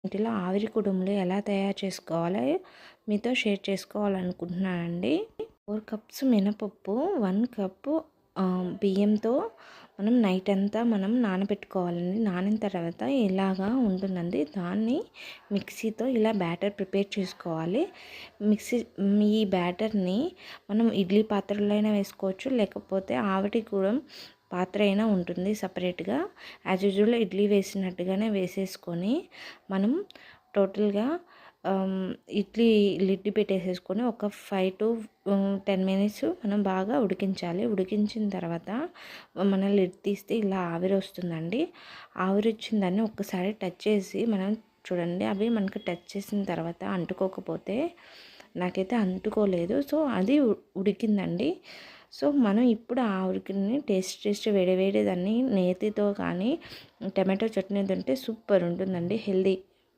ఇంటిలో ఆవిరి కుడుములు ఎలా తయారు చేసుకోవాలో మీతో షేర్ చేసుకోవాలనుకుంటున్నానండి. 4 కప్స్ మినపప్పు, 1 కప్పు బియ్యంతో మనం నైట్ అంతా నానబెట్టుకోవాలండి. నానిన తర్వాత ఇలాగా ఉంటుందండి. దాన్ని మిక్సీతో ఇలా బ్యాటర్ ప్రిపేర్ చేసుకోవాలి. ఈ బ్యాటర్ని మనం ఇడ్లీ పాత్రలో అయినా వేసుకోవచ్చు, లేకపోతే ఆవిరి కూడా పాత్ర అయినా ఉంటుంది సపరేట్గా. యాజ్ యూజువల్ ఇడ్లీ వేసినట్టుగానే వేసేసుకొని మనం టోటల్గా ఇడ్లీ లిడ్ పెట్టేసేసుకొని ఒక 5 to 10 మినిట్స్ మనం బాగా ఉడికించాలి. ఉడికించిన తర్వాత మనం లిడ్ తీస్తే ఇలా ఆవిరి వస్తుందండి. ఆవిరి వచ్చిన దాన్ని ఒక్కసారి టచ్ చేసి మనం చూడండి. అవి మనకు టచ్ చేసిన తర్వాత అంటుకోకపోతే, నాకైతే అంటుకోలేదు, సో అది ఉడికిందండి. సో మనం ఇప్పుడు ఆ ఉడికిని టేస్ట్ వేడి దాన్ని నేతితో కానీ టమాటో చట్నీ తింటే సూపర్ ఉంటుందండి. హెల్దీ